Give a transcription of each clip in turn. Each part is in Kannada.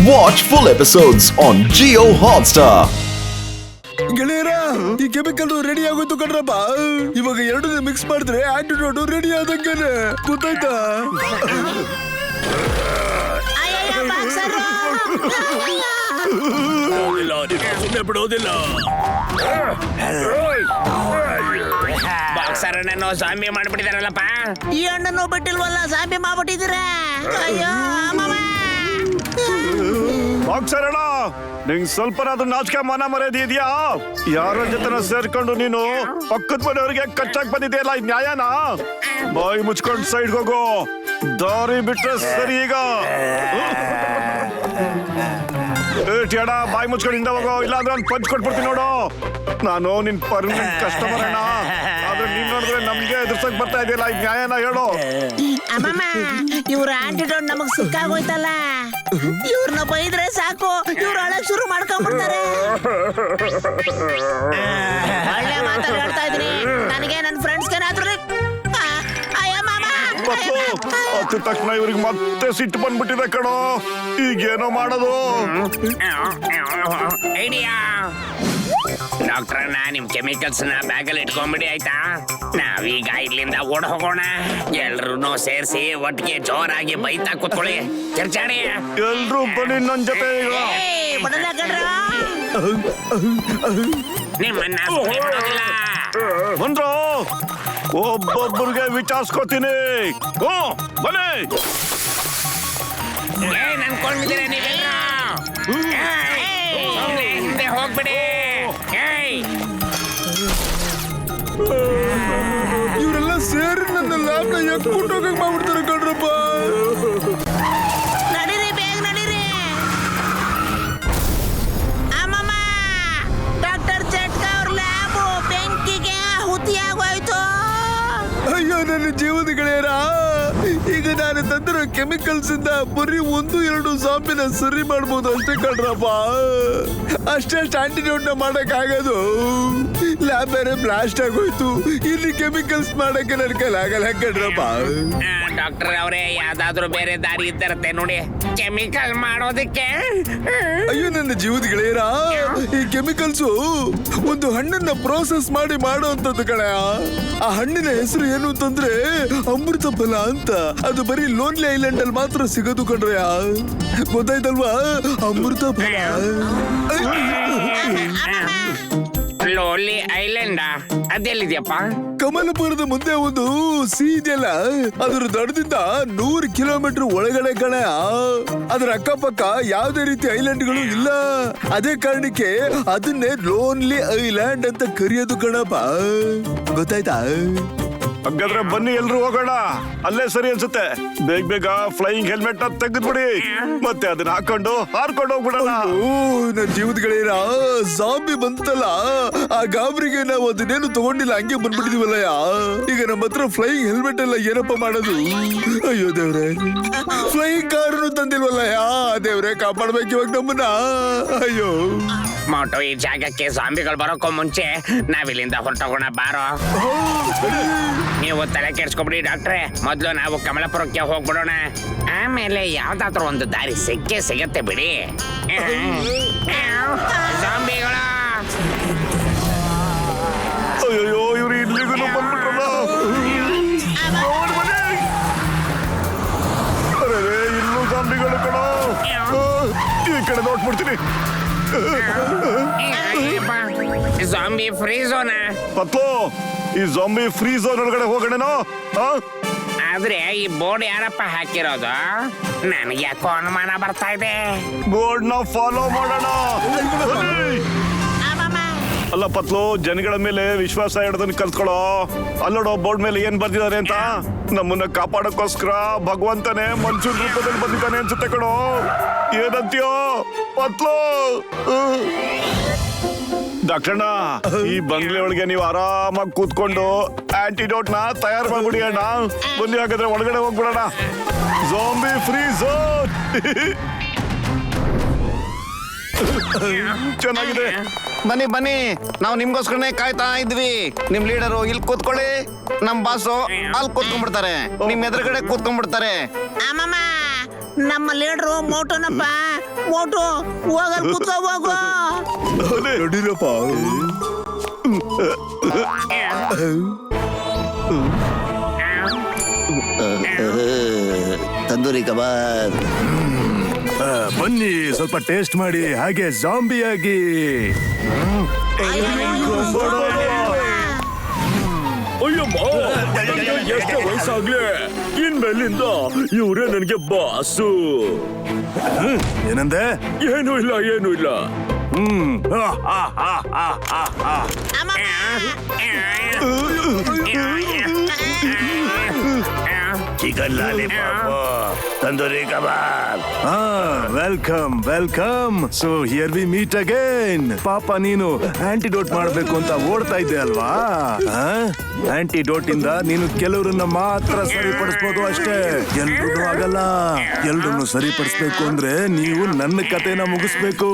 Watch full episodes on Jio Hotstar. ಗೆಳೆಯರ ಈ ಕೆಮಿಕಲ್ ರೆಡಿ ಆಗೋಯ್ತು ಕಣ್ರಪ್ಪ. ಇವಾಗ ಎರಡನ್ನ ಮಿಕ್ಸ್ ಮಾಡಿದ್ರೆ ಆಂಟಿಡೋಟ್ ರೆಡಿ ಆದಂಗೇನೆ, ಗೊತ್ತಾಯ್ತಾ? ಬಿಡೋದಿಲ್ಲ. ಬಾಕ್ಸರ್ ಅಣ್ಣನು ಸಾಂಬಿ ಮಾಡ್ಬಿಟ್ಟಿದಾರಲ್ಲಪ್ಪ. ಈ ಹಣ್ಣನ್ನು ಬಿಟ್ಟಿಲ್ವಲ್ಲ, ಸಾಂಬಿ ಮಾಡ್ಬಿಟ್ಟಿದ್ದೀರ. ಅಯ್ಯೋ ಬಾಕ್ಸರ್ ಅಣ್ಣ, ನಿಂಗ್ ಸ್ವಲ್ಪನಾದ್ರೂ ನಾಚಿಕೆ ಮನ ಮರ್ಯಾದೆ ಇದೆಯಾ? ಯಾರ ಜೊತೆ ಸೇರ್ಕೊಂಡು ನೀನು ಪಕ್ಕದ ಮನೆಯವರಿಗೆ ಕಚ್ಚಾಕ್ ಬಂದಿದೆಯಲ್ಲ, ಇದು ನ್ಯಾಯನಾ? ಬಾಯಿ ಮುಚ್ಕೊಂಡು ಸೈಡ್ ಹೋಗು, ದಾರಿ ಬಿಟ್ರೆ ಸರಿ. ಈಗ ಟಿಯಾಡ ಬಾಯಿ ಮುಚ್ಕೊಂಡು ಹಿಂದೆ ಹೋಗೋ, ಇಲ್ಲಾಂದ್ರೆ ಒಂದು ಪಂಚ್ ಕೊಟ್ಬಿಡ್ತೀನಿ ನೋಡು. ನಾನು ನಿನ್ ಪರ್ಮನೆಂಟ್ ಕಸ್ಟಮರ್ ಅಣ್ಣ, ಆದ್ರೆ ನೀನ್ ನೋಡಿದ್ರೆ ನಮ್ಗೆ ಎದುರ್ಸಕ್ ಬರ್ತಾ ಇದೆಯಲ್ಲ, ಇದು ನ್ಯಾಯನಾ ಹೇಳು? ಅಮ್ಮಮ್ಮ, ಇವ್ರ ಆಂಟಿಡೋಟ್ ನಮಗ್ ಸಿಕ್ಕಾಗೋಯ್ತಲ್ಲ. ಇವ್ರನ್ನ ಬೈದ್ರೆ ಸಾಕು, ಇವ್ರ ಅಳಕ್ ಶುರು ಮಾಡ್ಕೊಂಡ್ಬಿಡ್ತಾರೆ. ಒಳ್ಳೆ ಮಾತಾಡ್ ಹೇಳ್ತಾ ಇದ್ದೀನಿ. ನನಗೆ ನನ್ನ ಫ್ರೆಂಡ್ಸ್ ಏನಾದ್ರು ಹತ್ತು ತಕ್ಷಣ ಇವ್ರಿಗೆ ಮತ್ತೆ ಸಿಟ್ಟು ಬಂದ್ಬಿಟ್ಟಿದೆ ಕಣೋ. ಈಗೇನೋ ಮಾಡೋದು? ಐಡಿಯಾ ಡಾಕ್ಟರ್ ಅಣ್ಣ, ನಿಮ್ ಕೆಮಿಕಲ್ಸ್ ನ ಬ್ಯಾಗಲ್ಲಿ ಇಟ್ಕೊಂಡ್ಬಿಡಿ ಆಯ್ತಾ? ನಾವೀಗ ಇಲ್ಲಿಂದ ಓಡ್ ಹೋಗೋಣ. ಎಲ್ರು ಸೇರಿಸಿ ಒಟ್ಟಿಗೆ ಜೋರಾಗಿ ಬೈತಾ ಕೂತ್ಕೊಳ್ಳಿ. ಚರ್ಚಾಡಿ ಎಲ್ರು ಬನ್ನಿ ನನ್ ಜೊತೆ. ಈಗ ನಿಮ್ಮನ್ನ ಸುಮ್ನೆ ಬಿಡೋದಿಲ್ಲ. ಬಂದ್ರು ಒಬ್ಬೊಬ್ಬರಿಗೆ ವಿಚಾರಿಸ್ಕೊತೀನಿ. ಬನ್ನಿ. ಏನ್ ಅನ್ಕೊಂಡಿದ್ದೀರ ನೀವೆಲ್ಲ? ಹಿಂದೆ ಹೋಗ್ಬಿಡಿ. ಇವರೆಲ್ಲ ಸೇರಿ ನನ್ನ ಲ್ಯಾಬ್ನ ಎಕ್ಕೊಂಡು ಹೋಗಕ್ ಮಾಡ್ಬಿಡ್ತಾರೆ ಕಣ್ರಪ್ಪ. ನಡೀರಿ, ಬೇಗ ನಡೀರಿ. ಅಮ್ಮಮ್ಮ, ಡಾಕ್ಟರ್ ಚಟ್ಕ ಅವ್ರ ಲ್ಯಾಬು ಬೆಂಕಿಗೆ ಹುತಿಯಾಗೋಯ್ತು. ಅಯ್ಯೋ ನನ್ನ ಜೀವದ ಗೆಳೆಯರ, ಈಗ ನಾನು ತಂದಿರೋ ಕೆಮಿಕಲ್ಸ್ ಇಂದ ಬರೀ 1-2 ಸಾಂಬಿನ ಸರಿ ಮಾಡ್ಬೋದು ಅಷ್ಟೇ ಕಣ್ರಪ್ಪ. ಅಷ್ಟೇ ಆಂಟಿಡೋಟ್ ನ ಮಾಡಕ್ ಆಗೋದು. ಲ್ಯಾಬ್ ಬೇರೆ ಬ್ಲಾಸ್ಟ್ ಆಗೋಯ್ತು, ಇಲ್ಲಿ ಕೆಮಿಕಲ್ಸ್ ಮಾಡಕ್ಕೆ ನನ್ನ ಕೈಲಿ ಆಗಲ್ಲ ಕಣ್ರಪ್ಪ. ಡಾಕ್ಟರ್ ಅವರೇ, ಯಾವ್ದಾದ್ರು ಬೇರೆ ದಾರಿ ಇದ್ದಿರತ್ತೆ ನೋಡಿ ಕೆಮಿಕಲ್ ಮಾಡೋದಕ್ಕೆ. ಅಯ್ಯೋ ನನ್ನ ಜೀವದ ಗೆಳೆಯರ, ಈ ಕೆಮಿಕಲ್ಸ್ ಒಂದು ಹಣ್ಣನ್ನ ಪ್ರೋಸೆಸ್ ಮಾಡಿ ಮಾಡುವಂತದ್ದು ಕಣಯ್ಯ. ಆ ಹಣ್ಣಿನ ಹೆಸರು ಏನು ಅಂತಂದ್ರೆ ಅಮೃತ ಫಲ ಅಂತ. ಅದು ಬರೀ ಲೋನ್ಲಿ ಐಲ್ಯಾಂಡ್ ಅಲ್ಲಿ ಮಾತ್ರ ಸಿಗೋದು ಕಣ್ರಯ್ಯ, ಗೊತ್ತಾಯ್ತಲ್ವಾ? ಅಮೃತ ಫಲ. ಲೋಲಿ ಐಲ್ಯಾಂಡ್ ಅದೆಲ್ಲಿದ್ಯಪ್ಪ? ಕಮಲಪುರದ ಮುಂದೆ ಒಂದು ಸಿ ಇದೆಯಲ್ಲ, ಅದ್ರ ದಡದಿಂದ 100 ಕಿಲೋಮೀಟರ್ ಒಳಗಡೆ ಕಣಯ್ಯ. ಅದ್ರ ಅಕ್ಕಪಕ್ಕ ಯಾವುದೇ ರೀತಿ ಐಲ್ಯಾಂಡ್ಗಳು ಇಲ್ಲ. ಅದೇ ಕಾರಣಕ್ಕೆ ಅದನ್ನೇ ಲೋನ್ಲಿ ಐಲ್ಯಾಂಡ್ ಅಂತ ಕರೆಯೋದು ಕಣಪ್ಪ, ಗೊತ್ತಾಯ್ತಾ? ಹಾಗಾದ್ರೆ ಬನ್ನಿ ಎಲ್ರು ಹೋಗೋಣ, ಅಲ್ಲೇ ಸರಿ ಅನ್ಸುತ್ತೆ. ಬೇಗ ಬೇಗ ಫ್ಲೈಯಿಂಗ್ ಹೆಲ್ಮೆಟ್ ನ ತೆಗೆದ್ಬಿಡಿ, ಮತ್ತೆ ಅದನ್ನ ಹಾಕೊಂಡು ಹಾರ್ಕೊಂಡು ಹೋಗ್ಬಿಡೋಣ. ಓ ನನ್ನ ಜೀವದ ಗೆಳೆಯರ, ಜಾಂಬಿ ಬಂತಲ್ಲ, ಆ ಗಾಬರಿಗೆ ನಾವು ಅದನ್ನೇನು ತಗೊಂಡಿಲ್ಲ, ಹಂಗೆ ಬಂದ್ಬಿಟ್ಟಿದೀವಲ್ಲಯ್ಯ. ಈಗ ನಮ್ಮ ಹತ್ರ ಫ್ಲೈಯಿಂಗ್ ಹೆಲ್ಮೆಟ್ ಎಲ್ಲ ಏನಪ್ಪ ಮಾಡೋದು? ಅಯ್ಯೋ ದೇವ್ರೆ, ಫ್ಲೈಯಿಂಗ್ ಕಾರನ್ನು ತಂದಿಲ್ವಲ್ಲಯ್ಯ. ದೇವ್ರೆ ಕಾಪಾಡ್ಬೇಕು ಇವಾಗ ನಮ್ಮನ್ನ. ಅಯ್ಯೋ ಮೋಟೋ, ಈ ಜಾಗಕ್ಕೆ ಜಾಂಬಿಗಳು ಬರೋಕ್ಕೂ ಮುಂಚೆ ನಾವಿಲ್ಲಿಂದ ಹೊರಟೋಗೋಣ ಬಾರೋ. ನೀವು ತಲೆ ಕೆಡ್ಸ್ಕೊಬಿಡಿ ಡಾಕ್ಟ್ರೆ, ಮೊದ್ಲು ನಾವು ಕಮಲಾಪುರಕ್ಕೆ ಹೋಗ್ಬಿಡೋಣ. ಆಮೇಲೆ ಯಾವ್ದಾದ್ರು ಒಂದು ದಾರಿ ಸಿಗತ್ತೆ ಬಿಡಿ. ಜಾಂಬಿಗಳ ಅಯ್ಯೋ, ಇವ್ರು ಇಲ್ಲಿಗೂ ಬಂದ್ಬಿಟ್ರಲ್ಲ. ಅರೆ, ಇಲ್ಲೂ ಜಾಂಬಿಗಳು ಕಣೋ. ಈ ಕಡೆ ನೋಡ್ಬಿಡ್ತೀನಿ. Zombie free zone. ಪತ್ಲು, ಈ ಜಾಂಬಿ ಫ್ರೀ ಝೋನ್ ಒಳಗಡೆ ಹೋಗೋಣೇನೋ? ಆದ್ರೆ ಈ ಬೋರ್ಡ್ ಯಾರಪ್ಪ ಹಾಕಿರೋದು? ನನಗೆ ಯಾಕೋ ಅನುಮಾನ ಬರ್ತಾ ಇದೆ. ಬೋರ್ಡ್ ನ ಫಾಲೋ ಮಾಡೋಣ. ಅಲ್ಲ ಪತ್ಲು, ಜನಗಳ ಮೇಲೆ ವಿಶ್ವಾಸ ಇಡೋದನ್ನ ಕಲ್ತ್ಕೊಳ್ಳೋ. ಅಲ್ಲೋಡೋ ಬೋರ್ಡ್ ಮೇಲೆ ಏನ್ ಬರ್ದಿದ್ದಾರೆ ಅಂತ. ನಮ್ಮನ್ನ ಕಾಪಾಡಕ್ಕೋಸ್ಕರ ಭಗವಂತನೇ ಮನುಷ್ಯನ ರೂಪದಲ್ಲಿ ಬಂದಿದ್ದಾನೆ ಅನ್ಸುತ್ತೆ ಕಣೋ. ಏನಂತೀಯೋ ಪತ್ಲು? ಡಾಕ್ಟರ್ನ, ಈ ಬಂಗ್ಲೆ ಒಳಗೆ ನೀವು ಆರಾಮಾಗಿ ಕೂತ್ಕೊಂಡು ಆಂಟಿಡೋಟ್ ನ ತಯಾರು ಮಾಡ್ಬಿಡಿ ಅಣ್ಣ. ಬನ್ನಿ ಹಾಗಾದ್ರೆ ಒಳಗಡೆ ಹೋಗ್ಬಿಡೋಣ. ಜಾಂಬಿ ಫ್ರೀ ಝೋನ್ ಚೆನ್ನಾಗಿದೆ. ಬನ್ನಿ ಬನ್ನಿ, ನಾವು ನಿಮ್ಗೋಸ್ಕರನೇ ಕಾಯ್ತಾ ಇದ್ವಿ. ನಿಮ್ ಲೀಡರು ಇಲ್ಲಿ ಕೂತ್ಕೊಳ್ಳಿ, ನಮ್ ಬಾಸು ಅಲ್ಲಿ ಕೂತ್ಕೊಂಡ್ಬಿಡ್ತಾರೆ, ನಿಮ್ ಎದುರುಗಡೆ ಕೂತ್ಕೊಂಡ್ಬಿಡ್ತಾರೆ. ಅಮ್ಮಮ್ಮ, ನಮ್ಮ ಲೀಡ್ರು ಮೋಟೋನಪ್ಪ ಮೋಟು ಹೋಗಲ್ ಕುತ್ಕೋ ಹೋಗು. ನಡೀರಪ್ಪ. ತಂದೂರಿ ಕಬಾಬ್. ಬನ್ನಿ ಸ್ವಲ್ಪ ಟೇಸ್ಟ್ ಮಾಡಿ, ಹಾಗೆ ಜಾಂಬಿ ಆಗಿ. ಅಯ್ಯಮ್ಮ ಎಷ್ಟೇ ವಯಸ್ಸಾಗ್ಲಿ ಇನ್ಮೇಲಿಂದ ಇವರೇ ನನಗೆ ಬಾಸು. ಏನಂದೆ? ಏನೂ ಇಲ್ಲ. Chicken lollipop, tandoori kebab. Welcome. So here we meet again. ಪಾಪ ನೀನು ಆಂಟಿಡೋಟ್ ಮಾಡ್ಬೇಕು ಅಂತ ಓಡ್ತಾ ಇದ್ದೆ ಅಲ್ವಾ? ಆಂಟಿಡೋಟ್ ಇಂದ ನೀನು ಕೆಲವರನ್ನ ಮಾತ್ರ ಸರಿಪಡಿಸ್ಬೋದು ಅಷ್ಟೇ, ಎಲ್ರೂ ಆಗಲ್ಲ. ಎಲ್ರನ್ನು ಸರಿಪಡಿಸ್ಬೇಕು ಅಂದ್ರೆ ನೀವು ನನ್ನ ಕಥೆನ ಮುಗಿಸ್ಬೇಕು,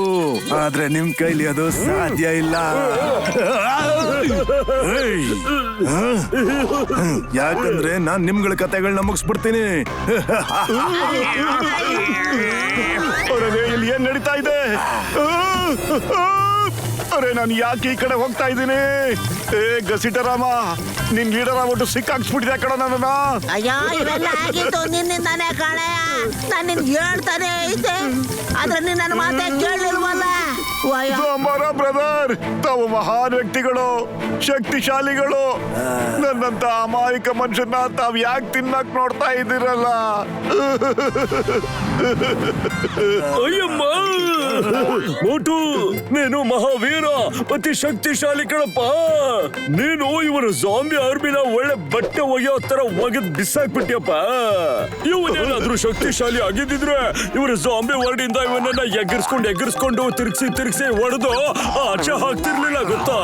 ಆದ್ರೆ ನಿಮ್ ಕೈಲಿ ಅದು ಸಾಧ್ಯ ಇಲ್ಲ. ಯಾಕಂದ್ರೆ ನಾನ್ ನಿಮ್ಗಳ ಕಥೆಗಳನ್ನ ಮುಗಿಸ್ಬಿಡ್ತೀನಿ. ಇಲ್ಲಿ ಏನ್ ನಡೀತಾ ಇದೆ? ಅರೆ ನಾನು ಯಾಕೆ ಈ ಕಡೆ ಹೋಗ್ತಾ ಇದ್ದೀನಿ? ಏ ಗಸಿಟರಾಮ, ನಿನ್ ಲೀಡರ್ ಆಗ್ಬಿಟ್ಟು ಸಿಕ್ಕಾಕ್ಸ್ಬಿಟ್ಟಿದೆ ಕಣ ನನ್ನ. ಅಯ್ಯೋ ಇವೆಲ್ಲ ಆಗಿತ್ತು ನಿನ್ನಿಂದಾನೆ ಕಣಯ್ಯ. ನಾನು ನಿನ್ಗೆ ಹೇಳ್ತಾನೆ ಐತೆ, ಆದ್ರೆ ನೀನ್ ನನ್ನ ಮಾತೇ ಕೇಳಲಿಲ್ವಲ್ಲ. ಮರ ಬ್ರದರ್, ತಾವು ಮಹಾನ್ ವ್ಯಕ್ತಿಗಳು, ಶಕ್ತಿಶಾಲಿಗಳು. ನನ್ನಂತ ಅಮಾಯಕ ಮನುಷ್ಯನ ತಾವ್ ಯಾಕೆ ತಿನ್ನಕ್ ನೋಡ್ತಾ ಇದ್ದೀರಲ್ಲ? ಅಯ್ಯಮ್ಮ ಮೋಟು, ನೀನು ಮಹಾವೀರ, ಅತಿ ಶಕ್ತಿಶಾಲಿ ಕಣಪ್ಪ. ನೀನು ಇವರ ಜಾಂಬಿ ಆರ್ಮಿನ ಒಳ್ಳೆ ಬಟ್ಟೆ ಒಗೆಯೋ ತರ ಒಗೆದ್ ಬಿಸಾಕ್ಬಿಟ್ಟಿಯಪ್ಪ. ಇವನೇನಾದ್ರೂ ಶಕ್ತಿಶಾಲಿ ಆಗಿದ್ದಿದ್ರೆ ಇವರ ಜಾಂಬಿ ವರ್ಡಿಂದ ಇವನನ್ನ ಎಗ್ಗಿರ್ಸ್ಕೊಂಡು ತಿರ್ಗಿಸಿ ಹೊಡೆದು ಆಚೆ ಹಾಕ್ತಿರ್ಲಿಲ್ಲ, ಗೊತ್ತಾ?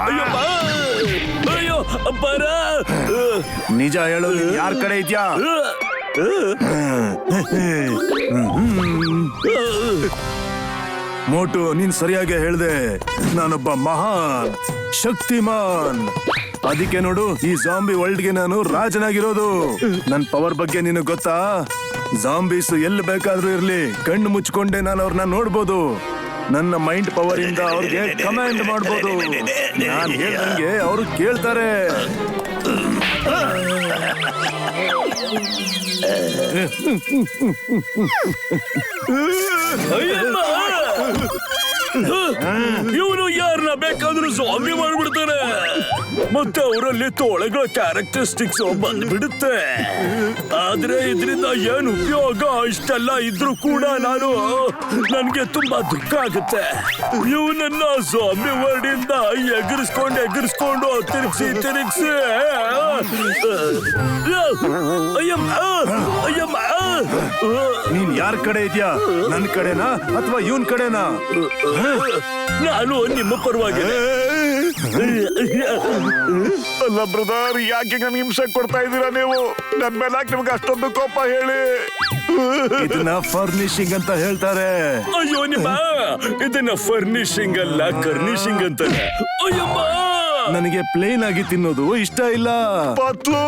ಅಯ್ಯಪ್ಪ, ಅಯ್ಯೋ ಅಪ್ಪಾರ. ನಿಜ ಹೇಳು, ಯಾರ ಕಡೆ ಇದ್ಯಾ? ಮೋಟು, ನೀನ್ ಸರಿಯಾಗಿ ಹೇಳ್ದೆ. ನಾನೊಬ್ಬ ಮಹಾನ್ ಶಕ್ತಿಮಾನ್. ಅದಕ್ಕೆ ನೋಡು, ಈ ಜಾಂಬಿ ವರ್ಲ್ಡ್ಗೆ ನಾನು ರಾಜನಾಗಿರೋದು. ನನ್ ಪವರ್ ಬಗ್ಗೆ ನಿನಗೆ ಗೊತ್ತಾ? ಜಾಂಬೀಸ್ ಎಲ್ಲಿ ಬೇಕಾದ್ರೂ ಇರ್ಲಿ, ಕಣ್ಣು ಮುಚ್ಕೊಂಡೆ ನಾನು ಅವ್ರನ್ನ ನೋಡ್ಬೋದು. ನನ್ನ ಮೈಂಡ್ ಪವರ್ ಇಂದ ಅವ್ರಿಗೆ ಕಮಾಂಡ್ ಮಾಡ್ಬೋದು. ನಾನ್ ಹೇಳ್ದಂಗೆ ಅವರು ಕೇಳ್ತಾರೆ. ಇವನು ಯಾರನ್ನ ಬೇಕಾದ್ರೂ ಜಾಂಬಿ ಮಾಡ್ಬಿಡ್ತಾರೆ, ಮತ್ತೆ ಅವರಲ್ಲಿ ತೋಳೆಗಳ ಕ್ಯಾರೆಕ್ಟರಿಸ್ಟಿಕ್ಸ್ ಬಂದ್ಬಿಡುತ್ತೆ. ಆದ್ರೆ ಇದರಿಂದ ಏನ್ ಉಪಯೋಗ? ಇಷ್ಟೆಲ್ಲ ಇದ್ರೂ ಕೂಡ ನನ್ಗೆ ತುಂಬಾ ದುಃಖ ಆಗುತ್ತೆ. ಇವನನ್ನ ಜಾಂಬಿ ವರ್ಡಿಂದ ಎಗರಿಸ್ಕೊಂಡು ತಿರುಗಿಸಿ ಅಯ್ಯಮ್ಮ. ನೀನ್ ಯಾರ ಕಡೆ ಇದ್ಯಾ? ನನ್ ಕಡೆನಾ ಅಥವಾ ಇವನ್ ಕಡೆನಾ? ನಾನು ನಿಮ್ಮ ಪರವಾಗಿ. ಅಲ್ಲ ಬ್ರದರ್, ಯಾಕೆ ನನ್ಗೆ ಹಿಂಸೆ ಕೊಡ್ತಾ ಇದ್ದೀರಾ ನೀವು? ನನ್ ಮೇಲೆ ನಿಮ್ಗೆ ಅಷ್ಟೊಂದು ಕೋಪ ಹೇಳಿ? ಇದನ್ನ ಫರ್ನಿಶಿಂಗ್ ಅಂತ ಹೇಳ್ತಾರೆ. ಅಯ್ಯೋ ನಿಮ್ಮ, ಇದನ್ನ ಫರ್ನಿಶಿಂಗ್ ಅಲ್ಲ, ಕರ್ನಿಶಿಂಗ್ ಅಂತಾರೆ. ಅಯ್ಯಮ್ಮ, ನನಗೆ ಪ್ಲೇನ್ ಆಗಿ ತಿನ್ನೋದು ಇಷ್ಟ ಇಲ್ಲ. ಪತ್ಲು,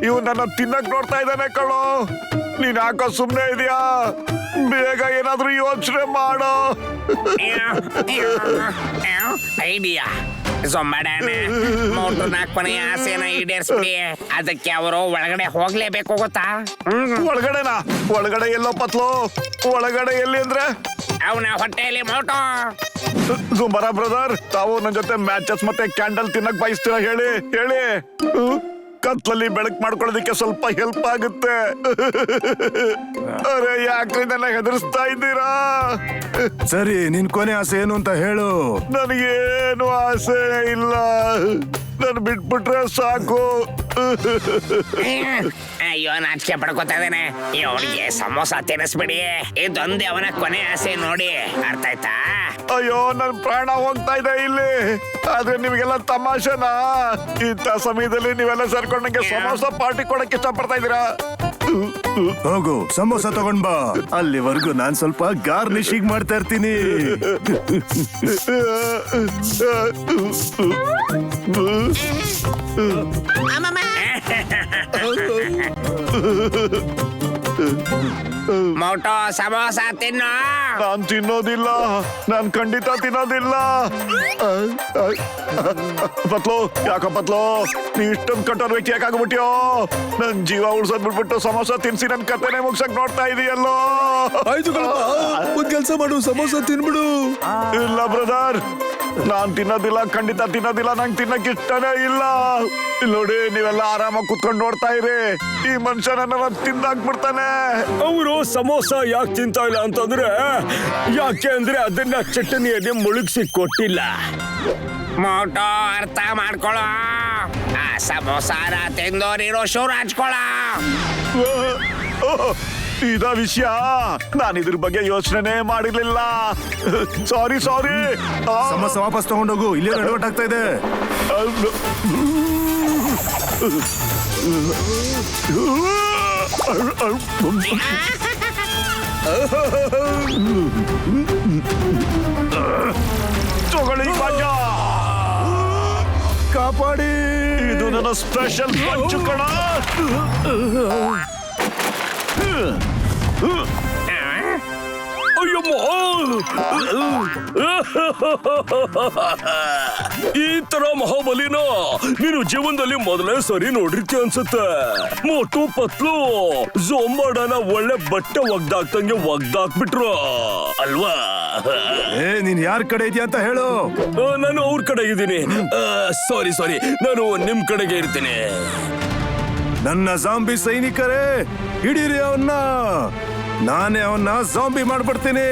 ಇವ್ ನನ್ನ ತಿನ್ನಕ್ ನೋಡ್ತಾ ಇದ್ದಾನೆ ಕಣೋ. ನೀನ್ ಯಾಕೋ ಸುಮ್ನೆ ಇದೆಯಾ? ಬೇಗ ಏನಾದ್ರೂ ಯೋಚನೆ ಮಾಡೋ. ಐಡಿಯಾ ಸೊಂಬಾಡಾನೆ. ಮೋಟುನ ಕೊನೆಯ ಆಸೆನ ಈಡೇರಿಸ್ಬಿಡಿ. ಅದಕ್ಕೆ ಅವರು ಒಳಗಡೆ ಹೋಗ್ಲೇಬೇಕು, ಗೊತ್ತಾ? ಒಳಗಡೆನಾ? ಒಳಗಡೆ ಎಲ್ಲೋ ಪತ್ಲು? ಒಳಗಡೆ ಎಲ್ಲಿ ಅಂದ್ರೆ? ಅವನ ಹೊಟ್ಟೆಯಲ್ಲಿ ಮೋಟು. ಸುಂಬರ ಬ್ರದರ್, ತಾವು ನನ್ನ ಜೊತೆ ಮ್ಯಾಚಸ್ ಮತ್ತೆ ಕ್ಯಾಂಡಲ್ ತಿನ್ನಕ್ ಬಯಸ್ತೀರಾ? ಹೇಳಿ. ಕತ್ಲಲ್ಲಿ ಬೆಳಕ್ ಮಾಡ್ಕೊಳ್ಳೋದಕ್ಕೆ ಸ್ವಲ್ಪ ಹೆಲ್ಪ್ ಆಗುತ್ತೆ. ಅರೆ ಯಾಕ್ರಿ ನನ್ನ ಹೆದರ್ಸ್ತಾ ಇದ್ದೀರಾ? ಸರಿ, ನಿನ್ ಕೊನೆ ಆಸೆ ಏನು ಅಂತ ಹೇಳು. ನನಗೇನು ಆಸೆ ಇಲ್ಲ, ನನ್ ಬಿಟ್ಬಿಟ್ರೆ ಸಾಕು. ಅಯ್ಯೋ, ನಾಚಿಕೆ ಪಡ್ಕೋತಾ ಇದ್ದಾನೆ. ಇವನಿಗೆ ಸಮೋಸ ತಿನ್ನಿಸ್ಬಿಡಿ. ಇದೊಂದೇ ಅವನ ಕೊನೆ ಆಸೆ ನೋಡಿ, ಅರ್ಥ ಆಯ್ತಾ? ಅಯ್ಯೋ, ನನ್ ಪ್ರಾಣ ಹೋಗ್ತಾ ಇದೆ ಇಲ್ಲಿ. ಆದ್ರೆ ನಿಮ್ಗೆಲ್ಲ ತಮಾಷೆನಾ? ಇಂಥ ಸಮಯದಲ್ಲಿ ನೀವೆಲ್ಲ ಸೇರ್ಕೊಂಡು ನಂಗೆ ಸಮೋಸ ಪಾರ್ಟಿ ಕೊಡಕ್ಕೆ ಇಷ್ಟಪಡ್ತಾ ಇದ್ದೀರಾ? ಹೋಗು, ಸಮೋಸ ತಗೊಂಡ್ ಬಾ. ಅಲ್ಲಿವರೆಗೂ ನಾನ್ ಸ್ವಲ್ಪ ಗಾರ್ನಿಶಿಂಗ್ ಮಾಡ್ತಾ ಇರ್ತೀನಿ. ಅಮ್ಮಮ್ಮ ಮೋಟೋ ಸಮೋಸ ತಿನ್ನು. ನಾನ್ ತಿನ್ನೋದಿಲ್ಲ, ನಾನ್ ಖಂಡಿತ ತಿನ್ನೋದಿಲ್ಲ. ಪತ್ಲು, ಯಾಕ ಪತ್ಲು ನೀ ಇಷ್ಟೊಂದು ಕಟ್ಟೋರ್ ವ್ಯಕ್ತಿ ಯಾಕಾಗ್ಬಿಟ್ಯೋ? ನನ್ ಜೀವ ಉಳ್ಸೋದ್ ಬಿಟ್ಬಿಟ್ಟು ಸಮೋಸ ತಿನ್ಸಿ ನನ್ ಕತೆನೆ ಮುಗ್ಸಕ್ ನೋಡ್ತಾ ಇದೀಯಲ್ಲೋ. ಆಯ್ತು ಕಣಪ್ಪ, ಒಂದ್ ಕೆಲ್ಸ ಮಾಡು, ಸಮೋಸ ತಿನ್ಬಿಡು. ಇಲ್ಲ ಬ್ರದರ್, ನಾನ್ ತಿನ್ನೋದಿಲ್ಲ, ಖಂಡಿತ ತಿನ್ನೋದಿಲ್ಲ. ನಂಗೆ ತಿನ್ನಕ್ ಇಷ್ಟನೇ ಇಲ್ಲ. ಇಲ್ಲಿ ನೋಡಿ, ನೀವೆಲ್ಲ ಆರಾಮಾಗಿ ಕುತ್ಕೊಂಡು ನೋಡ್ತಾ ಇರಿ. ಈ ಮನುಷ್ಯ ನನ್ನ ತಿಂದಾಕ್ಬಿಡ್ತಾನೆ. ಅವರು ಸಮೋಸ ಯಾಕೆ ತಿಂತಾ ಇಲ್ಲ ಅಂತಂದ್ರೆ, ಯಾಕೆ ಅಂದ್ರೆ ಅದನ್ನ ಚಟ್ನಿಯಲ್ಲಿ ಮುಳುಗಿಸಿ ಕೊಟ್ಟಿಲ್ಲ. ಮೋಟೋ ಅರ್ಥ ಮಾಡ್ಕೊಳ್ಳೋ. ಆ ಸಮೋಸಾನ ತಿಂದೋರಿರೋ ಶೂರು ಹಚ್ಕೊಳ್ಳೋ. ಇದ ವಿಷಯ, ನಾನು ಇದ್ರ ಬಗ್ಗೆ ಯೋಚನೆ ಮಾಡಿರ್ಲಿಲ್ಲ. ಸಾರಿ. ಸಮೋಸ ವಾಪಸ್ ತಗೊಂಡೋಗು, ಇಲ್ಲೇ ಎಡವಟ್ ಆಗ್ತಾ ಇದೆ. ತಗೊಳ್ಳಿ ಭಾಗ್ಯ, ಕಾಪಾಡಿ. ಇದು ನನ್ನ ಸ್ಪೆಷಲ್ ಪಂಚು ಕಣ. ಈ ತರ ಮಹಾಬಲಿನ ನೀನು ಜೀವನದಲ್ಲಿ ಮೊದಲೇ ಸರಿ ನೋಡಿರ್ತೀಯ ಅನ್ಸುತ್ತೆ. ಮೋಟು ಪತ್ಲು ಜೋಂಬಾಡನ ಒಳ್ಳೆ ಬಟ್ಟೆ ಒಗ್ದಾಕ್ತಂಗೆ ಒಗ್ದಾಕ್ಬಿಟ್ರು ಅಲ್ವಾ? ನೀನ್ ಯಾರ ಕಡೆ ಇದೆಯಾ ಅಂತ ಹೇಳು. ನಾನು ಅವ್ರ ಕಡೆ ಇದ್ದೀನಿ. ಸಾರಿ, ನಾನು ನಿಮ್ ಕಡೆಗೆ ಇರ್ತೀನಿ. ನನ್ನ ಜಾಂಬಿ ಸೈನಿಕರೇ, ಹಿಡೀರಿ ಅವನ್ನ. ನಾನೇ ಅವನ್ನ ಜಾಂಬಿ ಮಾಡ್ಬಿಡ್ತೀನಿ.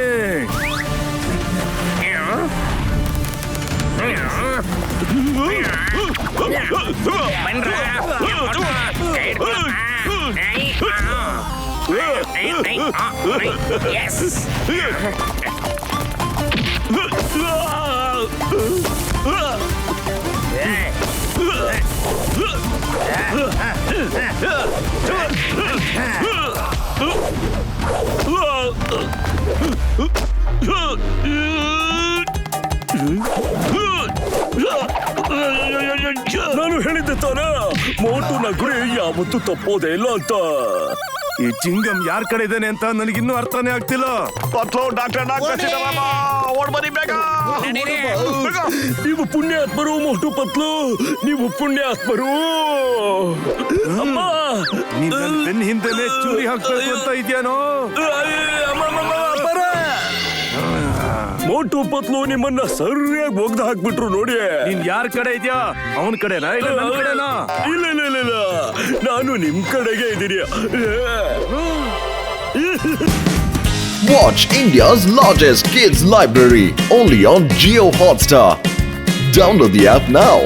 ನಾನು ಹೇಳಿದ್ದೆ ತಾನೆ, ಮೋಟುನ ಗುರಿ ಯಾವತ್ತೂ ತಪ್ಪೋದೇ ಇಲ್ಲ ಅಂತ. ಈ ಚಿಂಗಂ ಯಾರ ಕಡೆ ಇದ್ದಾನೆ ಅಂತ ನನಗಿನ್ನೂ ಅರ್ಥನೇ ಆಗ್ತಿಲ್ಲ. ಪತ್ಲು, ಡಾಕ್ಟರ್ ಓಡ್ ಬನ್ನಿ ಬೇಗ. ನೀವು ಪುಣ್ಯಾತ್ಮರು ಮೋಟು ಪತ್ಲು, ನೀವು ಪುಣ್ಯಾತ್ಮರು. ಅಮ್ಮ, ನೀನ್ ನನ್ ಬೆನ್ನ ಹಿಂದೆನೆ ಚೂರಿ ಹಾಕ್ಬೇಕು ಅಂತ ಇದ್ಯಾನೋ? ಮೋಟು ಪತ್ಲು ನಿಮ್ಮನ್ನ ಸರಿಯಾಗಿ ಒಗ್ದು ಹಾಕ್ಬಿಟ್ರು ನೋಡಿ. ನೀನ್ ಯಾರ ಕಡೆ ಇದ್ಯಾ? ಅವನ ಕಡೆನಾ ಇಲ್ಲ ನನ್ನ ಕಡೆನಾ? ಇಲ್ಲ, ನಾನು ನಿಮ್ ಕಡೆಗೆ ಇದ್ದೀನಿ. Watch India's largest kids library only on Jio Hotstar. Download the app now.